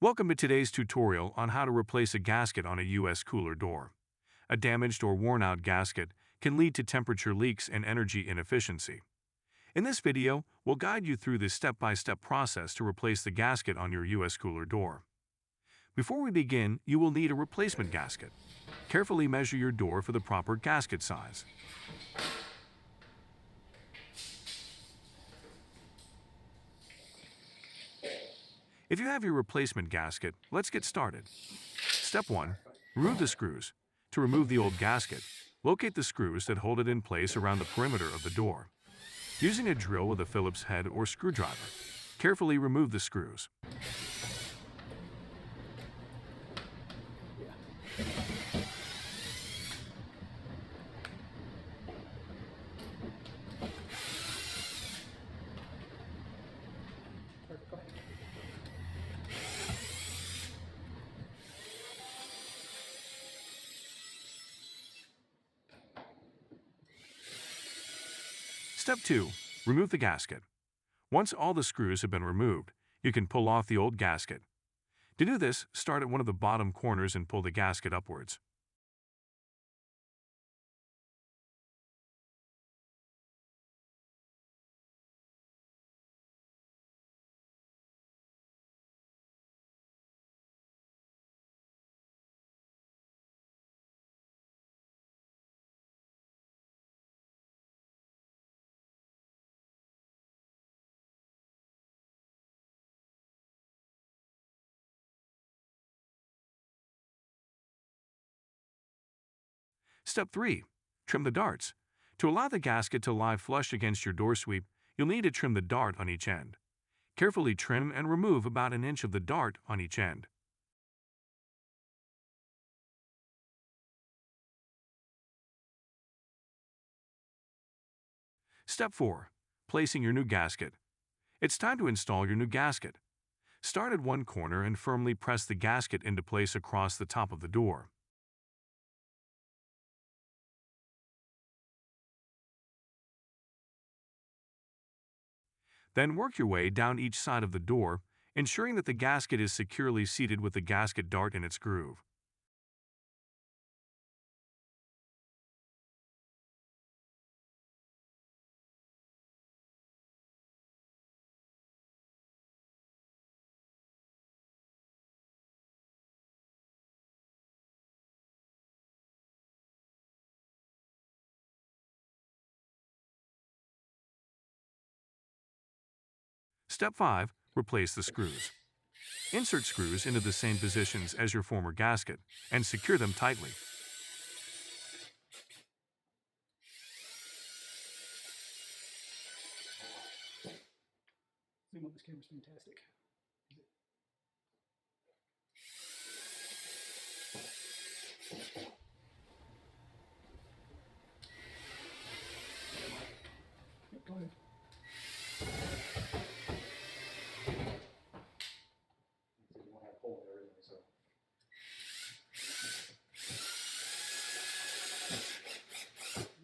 Welcome to today's tutorial on how to replace a gasket on a US cooler door. A damaged or worn-out gasket can lead to temperature leaks and energy inefficiency. In this video, we'll guide you through this step-by-step process to replace the gasket on your US cooler door. Before we begin, you will need a replacement gasket. Carefully measure your door for the proper gasket size. If you have your replacement gasket, let's get started. Step 1. Remove the screws. To remove the old gasket, locate the screws that hold it in place around the perimeter of the door. Using a drill with a Phillips head or screwdriver, carefully remove the screws. Step 2. Remove the gasket. Once all the screws have been removed, you can pull off the old gasket. To do this, start at one of the bottom corners and pull the gasket upwards. Step 3. Trim the darts. To allow the gasket to lie flush against your door sweep, you'll need to trim the dart on each end. Carefully trim and remove about an inch of the dart on each end. Step 4. Placing your new gasket. It's time to install your new gasket. Start at one corner and firmly press the gasket into place across the top of the door. Then work your way down each side of the door, ensuring that the gasket is securely seated with the gasket dart in its groove. Step 5. Replace the screws. Insert screws into the same positions as your former gasket and secure them tightly. Zoom up, this camera's fantastic. Yep, go ahead. You want to have a hole there anyway, so.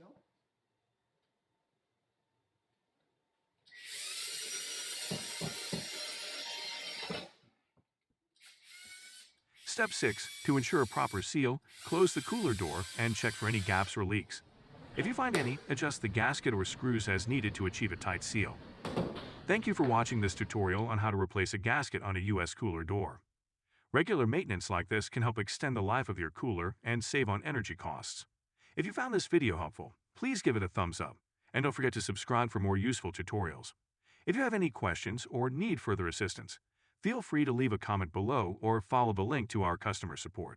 No. Step 6. To ensure a proper seal, close the cooler door and check for any gaps or leaks. If you find any, adjust the gasket or screws as needed to achieve a tight seal. Thank you for watching this tutorial on how to replace a gasket on a US cooler door. Regular maintenance like this can help extend the life of your cooler and save on energy costs. If you found this video helpful, please give it a thumbs up, and don't forget to subscribe for more useful tutorials. If you have any questions or need further assistance, feel free to leave a comment below or follow the link to our customer support.